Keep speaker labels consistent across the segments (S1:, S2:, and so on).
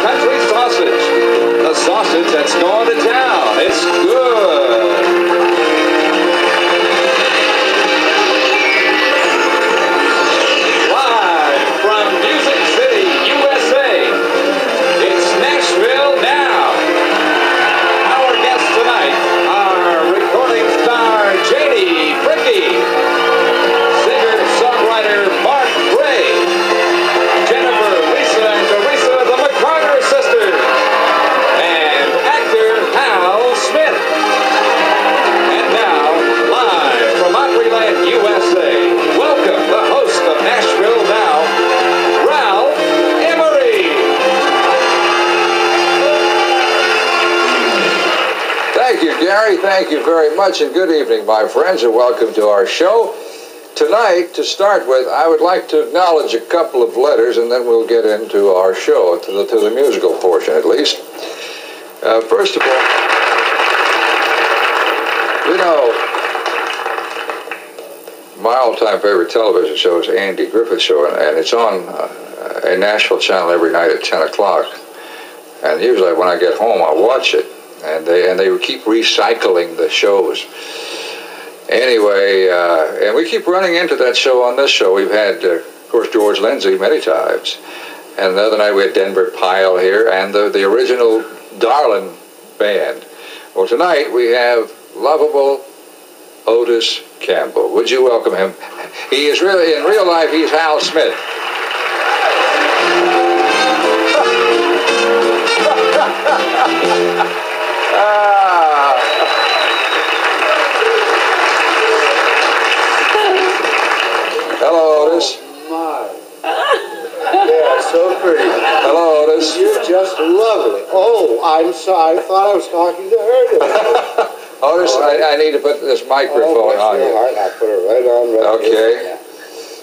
S1: country sausage. The sausage that's going to town. It's good. Live from Music City, USA, it's Nashville Now. Our guests tonight are recording star Janie Brickey, singer-songwriter Mark Gray, Jennifer, Lisa, and Teresa, the McCarter sisters, and actor Hal Smith. And now, live from Opryland, USA, welcome the host of Nashville Now, Ralph Emery.
S2: Thank you, Gary. Thank you very much, and good evening, my friends, and welcome to our show. Tonight, to start with, I would like to acknowledge a couple of letters, and then we'll get into our show, to the musical portion at least. First of all, you know, my all-time favorite television show is Andy Griffith Show, and it's on a Nashville channel every night at 10 o'clock. And usually when I get home, I watch it, and they keep recycling the shows. Anyway, and we keep running into that show on this show. We've had, of course, George Lindsay many times. And the other night we had Denver Pyle here and the original Darlin' Band. Well, tonight we have lovable Otis Campbell. Would you welcome him? He is really, in real life, he's Hal Smith. Hello, Otis.
S3: Oh, my. Yeah, so pretty.
S2: Hello, Otis.
S3: You're just lovely. Oh, I'm sorry. I thought I was talking to her.
S2: Otis, I need to put this microphone on you.
S3: I'll put it right on. Right
S2: Okay.
S3: here. Yeah.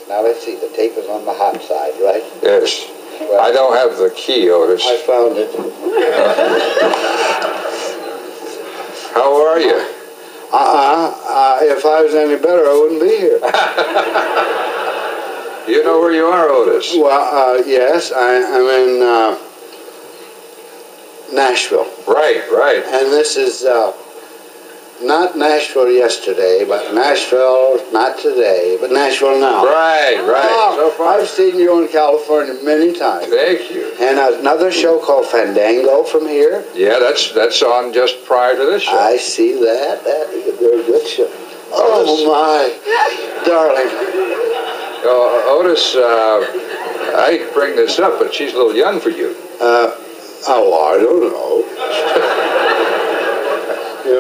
S3: Now let's see. The tape is on the hot side, right?
S2: Yes.
S3: Well,
S2: I don't have the key, Otis.
S3: I found it.
S2: How are you?
S3: If I was any better, I wouldn't be here.
S2: You know where you are, Otis?
S3: Well, yes, I'm in Nashville.
S2: Right.
S3: And this is not Nashville yesterday, but Nashville not today, but Nashville now.
S2: Right.
S3: Oh,
S2: So far.
S3: I've seen you in California many times.
S2: Thank you.
S3: And another show called Fandango from here.
S2: Yeah, that's on just prior to this show.
S3: I see that. They're a good show. Oh, my. Darling.
S2: Otis, I hate to bring this up, but she's a little young for you.
S3: I don't know.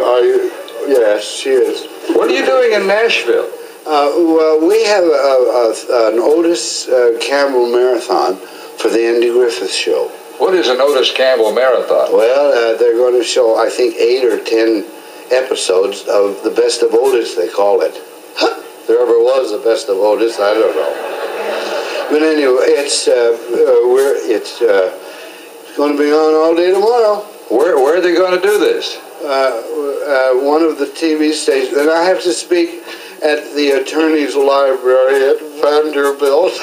S3: Are you? Yes, she is.
S2: What are you doing in Nashville?
S3: Well, we have an Otis Campbell marathon for the Andy Griffith Show.
S2: What is an Otis Campbell marathon?
S3: Well, they're going to show, I think, 8 or 10 episodes of the Best of Otis, they call it. There ever was a Best of Otis, I don't know. But anyway, it's going to be on all day tomorrow.
S2: Where are they going to do this?
S3: One of the TV stations, and I have to speak at the attorney's library at Vanderbilt.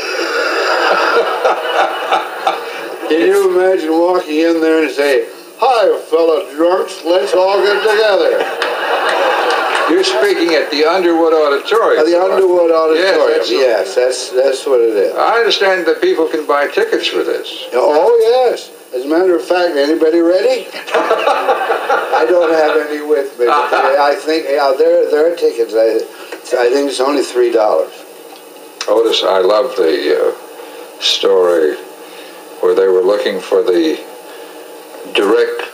S3: Can you imagine walking in there and say, "Hi, fellow drunks, let's all get together"?
S2: You're speaking at the Underwood Auditorium.
S3: The Underwood Auditorium,
S2: yes,
S3: that's what it is.
S2: I understand that people can buy tickets for this.
S3: Oh, yes. As a matter of fact, anybody ready? I don't have any with me. But I think there are tickets. I think it's only $3.
S2: Otis, I love the story where they were looking for the direct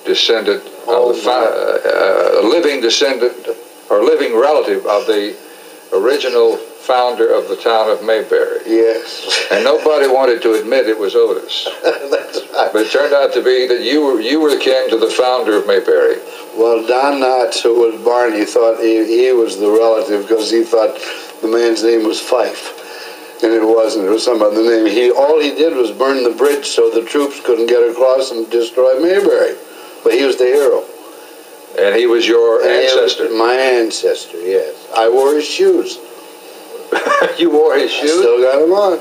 S2: descendant of the living descendant or living relative of the original founder of the town of Mayberry.
S3: Yes.
S2: And nobody wanted to admit it was Otis.
S3: That's right.
S2: But it turned out to be that you were the king to the founder of Mayberry.
S3: Well, Don Knotts, who was Barney, thought he was the relative because he thought the man's name was Fife. And it wasn't. It was some other name. All he did was burn the bridge so the troops couldn't get across and destroy Mayberry. But he was the hero.
S2: And he was your ancestor?
S3: My ancestor, yes. I wore his shoes.
S2: You wore his shoes?
S3: I still got them on.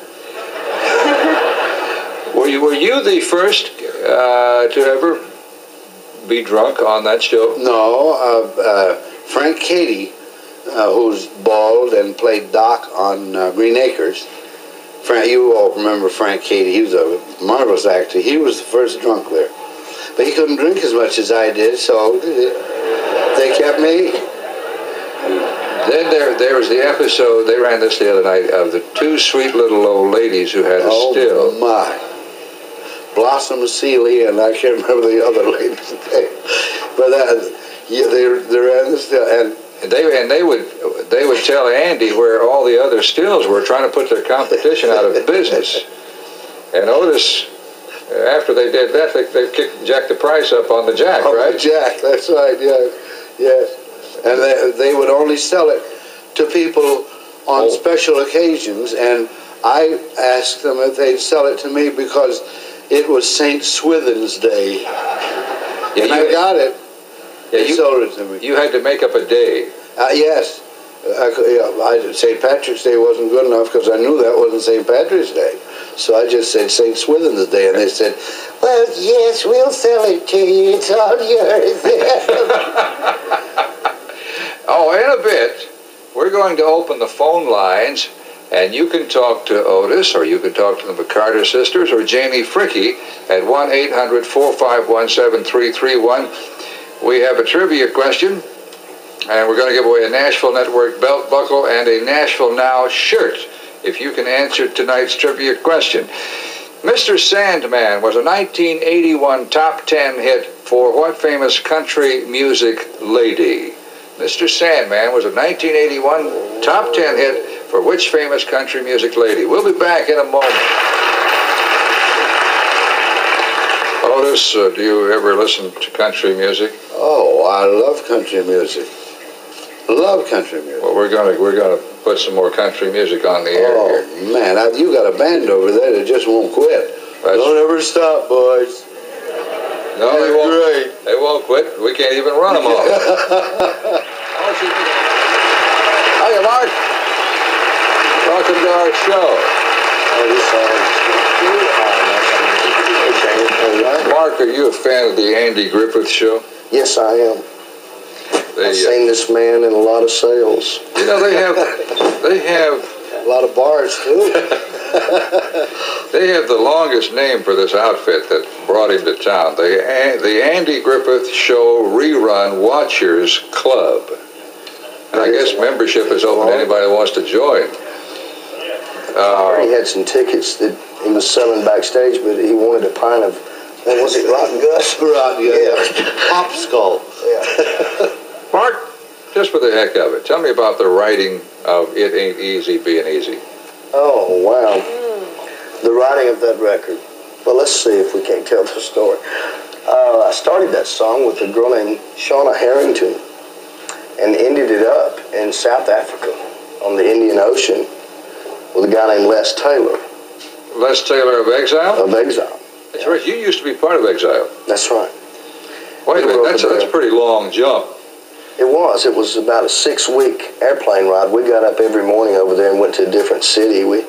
S2: Well, were you the first to ever be drunk on that show?
S3: No, Frank Cady, who's bald and played Doc on Green Acres. You all remember Frank Cady. He was a marvelous actor. He was the first drunk there. But he couldn't drink as much as I did, so they kept me.
S2: Then there was the episode, they ran this the other night, of the two sweet little old ladies who had a still.
S3: Oh, my. Blossom Seeley, and I can't remember the other lady's name. But they ran the still. And
S2: they would tell Andy where all the other stills were, trying to put their competition out of business. And Otis, after they did that, they jacked the price up on the jack, right?
S3: The jack, that's right, yes. And they would only sell it to people on special occasions, and I asked them if they'd sell it to me because it was St. Swithin's Day. Yeah, and I got it. Yeah, you sold it to me.
S2: You had to make up a day.
S3: Yes. St. Patrick's Day wasn't good enough because I knew that wasn't St. Patrick's Day. So I just said St. Swithin's Day, and they said, well, yes, we'll sell it to you. It's all yours.
S2: Oh, in a bit, we're going to open the phone lines, and you can talk to Otis, or you can talk to the McCarter sisters, or Janie Fricke at 1-800-451-7331. We have a trivia question, and we're going to give away a Nashville Network belt buckle and a Nashville Now shirt if you can answer tonight's trivia question. Mr. Sandman was a 1981 top 10 hit for what famous country music lady? Mr. Sandman was a 1981 top 10 hit for which famous country music lady? We'll be back in a moment. Otis, do you ever listen to country music?
S3: Oh, I love country music. Love country music.
S2: Well, we're gonna put some more country music on the air here.
S3: Oh man, you got a band over there that just won't quit. Don't ever stop, boys.
S2: No, they won't. Great. They won't quit. We can't even run them off. Hiya, Mark. Welcome to our show. Mark, are you a fan of the Andy Griffith Show?
S4: Yes, I am. I've seen this man in a lot of sales.
S2: You know, they have
S3: a lot of bars too.
S2: They have the longest name for this outfit that brought him to town. The Andy Griffith Show Rerun Watchers Club. And I guess membership is open to anybody who wants to join.
S4: He had some tickets that he was selling backstage, but he wanted a pint of, what was it, Rotten Gus?
S3: Rotten Gus. Yeah. Pop Skull.
S4: Yeah.
S2: Mark, just for the heck of it, tell me about the writing of It Ain't Easy Being Easy.
S4: Oh, wow. The writing of that record. Well, let's see if we can't tell the story. I started that song with a girl named Shauna Harrington and ended it up in South Africa on the Indian Ocean with a guy named Les Taylor.
S2: Les Taylor of Exile?
S4: Of Exile.
S2: That's right. You used to be part of Exile.
S4: That's right.
S2: Wait a minute. That's a pretty long jump.
S4: It was. It was about a 6-week airplane ride. We got up every morning over there and went to a different city. We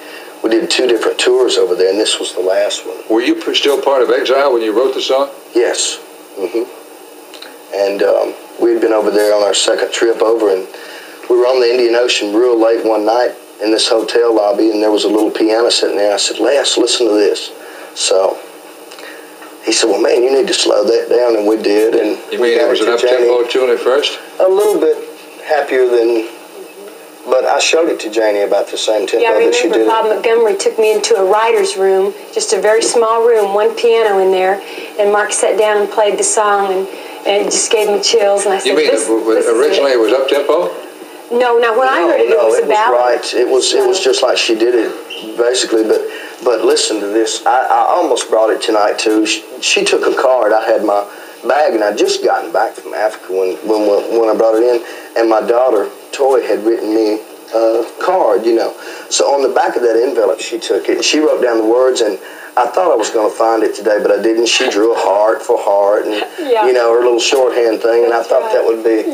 S4: did 2 different tours over there, and this was the last one.
S2: Were you still part of Exile when you wrote the song?
S4: Yes. And we had been over there on our second trip over, and we were on the Indian Ocean real late one night in this hotel lobby, and there was a little piano sitting there. I said, Les, listen to this. So he said, well, man, you need to slow that down, and we did. And
S2: you mean it was an up-tempo tune at first?
S4: A little bit happier than, but I showed it to Janie about the same tempo that she did.
S5: Yeah, I remember Bob Montgomery took me into a writer's room, just a very small room, one piano in there, and Mark sat down and played the song, and it just gave me chills, and I said,
S2: you mean originally it was up-tempo?
S5: No, when I heard it, it was a ballad.
S4: Right. It was just like she did it, basically, but listen to this. I almost brought it tonight, too. She took a card. I had my bag, and I'd just gotten back from Africa when I brought it in, and my daughter, Toy, had written me a card, you know. So on the back of that envelope, she took it, and she wrote down the words, and I thought I was going to find it today, but I didn't. She drew a heart for heart, and, you know, her little shorthand thing, and I thought that would be,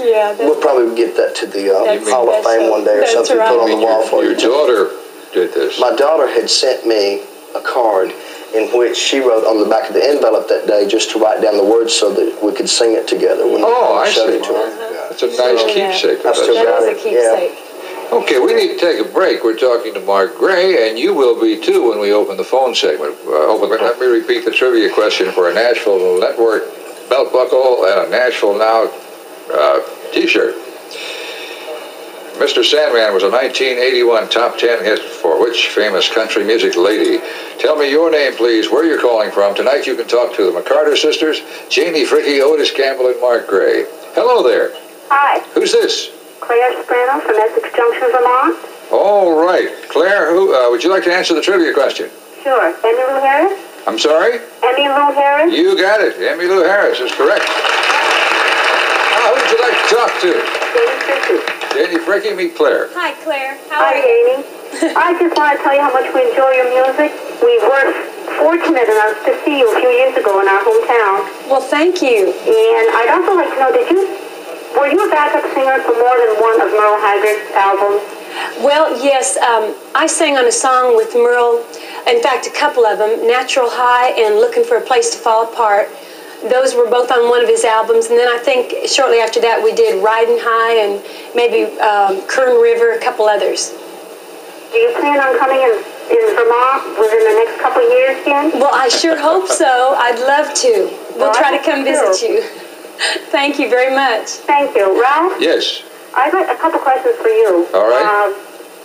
S4: we'll probably get that to the Hall of Fame one day or something, put on the wall for you.
S2: Your daughter did this.
S4: My daughter had sent me a card, in which she wrote on the back of the envelope that day just to write down the words so that we could sing it together when
S2: I
S4: showed
S2: see.
S4: it to her.
S2: That's a nice keepsake.
S4: I still got
S5: That is a
S4: it.
S5: keepsake.
S2: Okay, we need to take a break. We're talking to Mark Gray, and you will be too when we open the phone segment. Let me repeat the trivia question for a Nashville Network belt buckle and a Nashville Now T-shirt. Mr. Sandman was a 1981 top 10 hit for which famous country music lady? Tell me your name, please, where you're calling from. Tonight you can talk to the McCarter sisters, Janie Fricke, Otis Campbell, and Mark Gray. Hello there.
S6: Hi.
S2: Who's this?
S6: Claire Soprano from Essex Junction, Vermont.
S2: All right. Claire, would you like to answer the trivia question?
S6: Sure. Emmy Lou Harris?
S2: I'm sorry?
S6: Emmy Lou Harris?
S2: You got it. Emmy Lou Harris is correct. Who would you like to talk to?
S6: Janie Fricke.
S2: Janie Fricke, meet Claire.
S5: Hi, Claire. How
S6: Hi,
S5: are you?
S6: Janie. I just want to tell you how much we enjoy your music. We were fortunate enough to see you a few years ago in our hometown.
S5: Well, thank you.
S6: And I'd also like to know, were you a backup singer for more than one of Merle Haggard's albums?
S5: Well, yes, I sang on a song with Merle, in fact, a couple of them, Natural High and Looking for a Place to Fall Apart. Those were both on one of his albums, and then I think shortly after that we did Riding High and maybe Kern River, a couple others.
S6: Do you plan on coming in Vermont within the next couple of years, Jen?
S5: Well, I sure hope so. I'd love to. We'll try to come visit you. Thank you very much.
S6: Thank you. Ralph?
S2: Yes.
S6: I've got a couple questions for you.
S2: All right.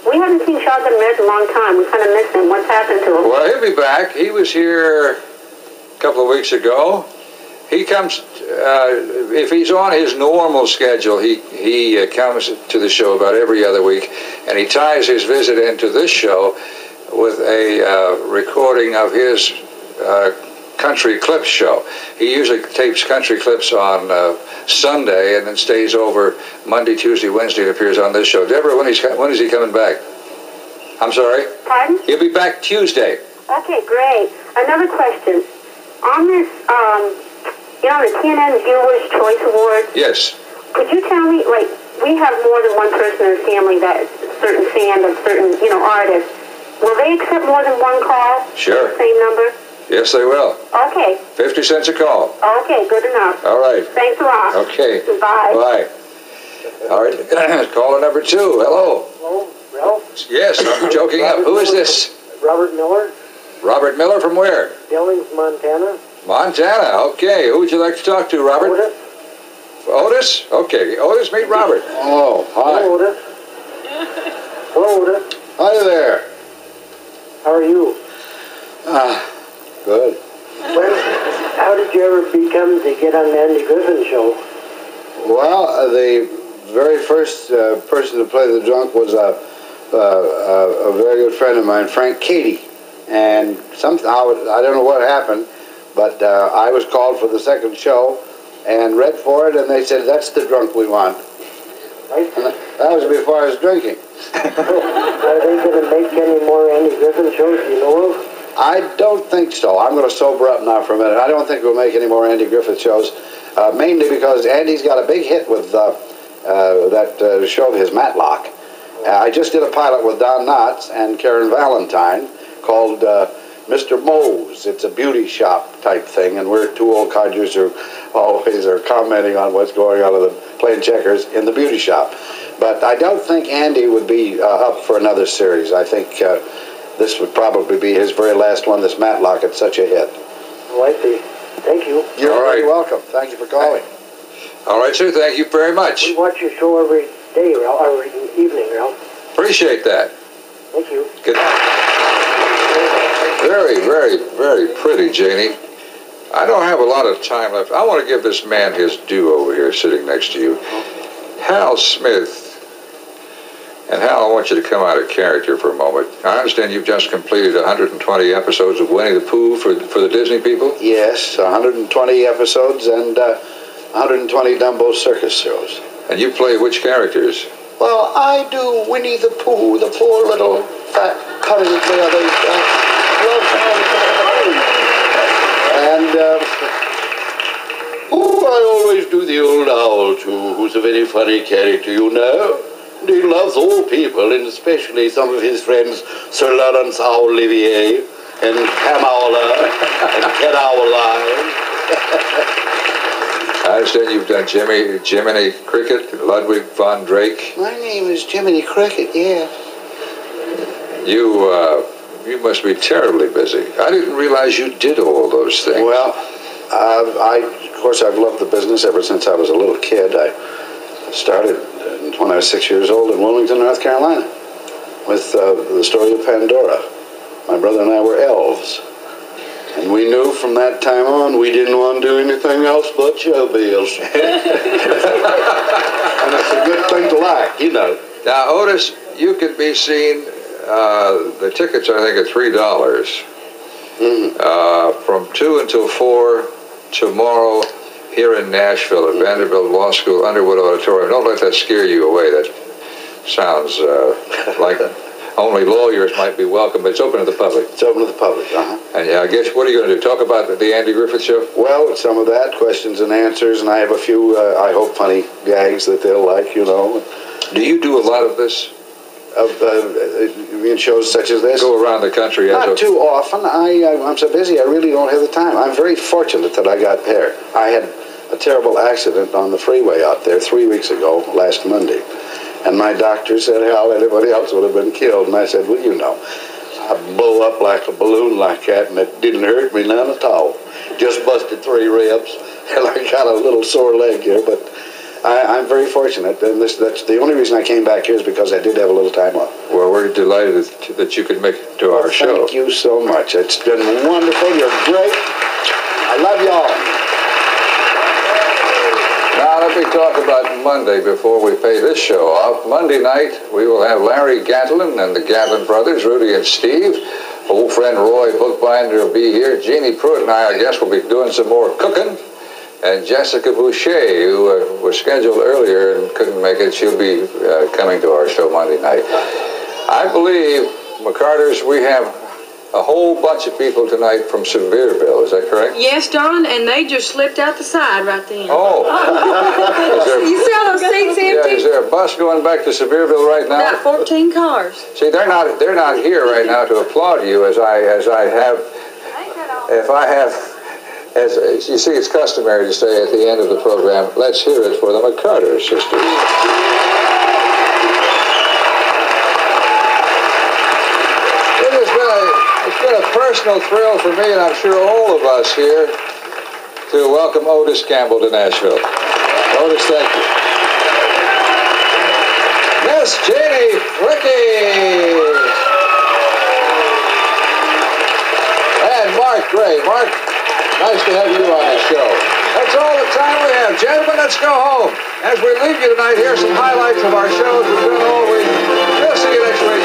S6: We haven't seen Shotgun Red in a long time. We kind of miss him. What's happened to him?
S2: Well, he'll be back. He was here a couple of weeks ago. He comes, if he's on his normal schedule, he comes to the show about every other week, and he ties his visit into this show with a recording of his country clips show. He usually tapes country clips on Sunday and then stays over Monday, Tuesday, Wednesday, and appears on this show. Deborah, when is he coming back? I'm sorry?
S6: Pardon?
S2: He'll be back Tuesday.
S6: Okay, great. Another question. On this, the TNN Viewers' Choice Awards,
S2: Yes.
S6: could you tell me, we have more than one person in the family that's a certain fan of certain, artists. Will they accept more than one call?
S2: Sure.
S6: The same number?
S2: Yes, they will.
S6: Okay.
S2: 50 cents a call.
S6: Okay, good enough.
S2: All right.
S6: Thanks a lot.
S2: Okay.
S6: Bye.
S2: Bye. All right. Caller number 2. Hello.
S7: Hello, Ralph.
S2: Yes, I'm joking up. Who is this?
S7: Robert Miller,
S2: Robert Miller from where?
S7: Billings, Montana.
S2: Montana. Okay. Who would you like to talk to, Robert?
S7: Otis.
S2: Otis? Okay. Otis, meet Robert.
S3: Oh, hi.
S7: Hello, Otis. Hello, Otis.
S3: Hi there.
S7: How are you?
S3: Good.
S7: How did you ever become to get on the Andy Griffin Show?
S3: Well, the very first person to play the drunk was a very good friend of mine, Frank Cady. And somehow, I don't know what happened, but I was called for the second show and read for it, and they said, that's the drunk we want.
S7: Right?
S3: And that was before I was drinking.
S7: Are they going to make any more Andy Griffin shows, do you know of?
S3: I don't think so. I'm going to sober up now for a minute. I don't think we'll make any more Andy Griffith shows, mainly because Andy's got a big hit with that show of his, Matlock. I just did a pilot with Don Knotts and Karen Valentine called Mr. Moe's. It's a beauty shop type thing, and we're two old codgers who always are commenting on what's going on playing checkers in the beauty shop. But I don't think Andy would be up for another series. I think this would probably be his very last one, this Matlock. It's such a hit.
S7: Oh, I see. Thank you.
S3: You're
S2: All right.
S3: very welcome. Thank you for calling.
S2: All right, sir. Thank you very much.
S7: We watch your show every day, Ralph, or evening, Ralph.
S2: Appreciate that.
S7: Thank you.
S2: Good. Very, very, very pretty, Janie. I don't have a lot of time left. I want to give this man his due over here sitting next to you. Hal Smith. And Hal, I want you to come out of character for a moment. I understand you've just completed 120 episodes of Winnie the Pooh for the Disney people?
S3: Yes, 120 episodes and 120 Dumbo circus shows.
S2: And you play which characters?
S3: Well, I do Winnie the Pooh, the poor little fat cunning and I always do the old owl too, who's a very funny character, you know. And he loves all people, and especially some of his friends, Sir Laurence Olivier and Kamala and Kedawala.
S2: I understand you've done Jiminy Cricket, Ludwig von Drake.
S3: My name is Jiminy Cricket, yeah.
S2: You must be terribly busy. I didn't realize you did all those things.
S3: Well, of course, I've loved the business ever since I was a little kid. I started when I was 6 years old in Wilmington, North Carolina, with the story of Pandora. My brother and I were elves. And we knew from that time on we didn't want to do anything else but showbills. And it's a good thing to like, you know.
S2: Now, Otis, you could be seen, the tickets I think are $3, from 2 until 4 tomorrow here in Nashville at Vanderbilt Law School Underwood Auditorium. Don't let that scare you away. That sounds like only lawyers might be welcome, but it's open to the public.
S3: It's open to the public,
S2: And I guess, what are you going to do? Talk about the Andy Griffith Show?
S3: Well, some of that, questions and answers, and I have a few, I hope, funny gags that they'll like, you know.
S2: Do you do a lot of this?
S3: In shows such as this?
S2: Go around the country?
S3: Not too often. I'm so busy, I really don't have the time. I'm very fortunate that I got there. I had a terrible accident on the freeway out there 3 weeks ago, last Monday. And my doctor said, hell, anybody else would have been killed. And I said, well, you know, I blew up like a balloon like that, and it didn't hurt me none at all. Just busted 3 ribs, and I got a little sore leg here, but I'm very fortunate. And that's the only reason I came back here is because I did have a little time off.
S2: Well, we're delighted that you could make it to our show.
S3: Thank you so much. It's been wonderful. You're great. I love y'all.
S2: Now, let me talk about Monday before we pay this show off. Monday night, we will have Larry Gatlin and the Gatlin brothers, Rudy and Steve. Old friend Roy Bookbinder will be here. Jeannie Pruitt and I guess, will be doing some more cooking. And Jessica Boucher, who was scheduled earlier and couldn't make it, she'll be coming to our show Monday night. I believe, McCarters, we have a whole bunch of people tonight from Sevierville. Is that correct?
S8: Yes, Don, and they just slipped out the side right then.
S2: Oh.
S8: You see all those seats empty?
S2: Yeah, is there a bus going back to Sevierville right now?
S8: About 14 cars.
S2: See, they're not here right now to applaud you as you see, it's customary to say at the end of the program, let's hear it for the McCarter sisters. It's been a personal thrill for me, and I'm sure all of us here, to welcome Otis Campbell to Nashville. Otis, thank you. Miss Jeannie Ricky. And Mark Gray. Mark, nice to have you on the show. That's all the time we have. Gentlemen, let's go home. As we leave you tonight, here's some highlights of our shows we've done all week. We'll see you next week.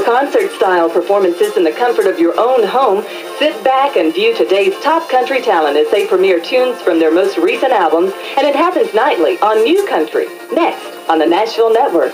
S9: Concert-style performances in the comfort of your own home, sit back and view today's top country talent as they premiere tunes from their most recent albums, and it happens nightly on New Country, next on the Nashville Network.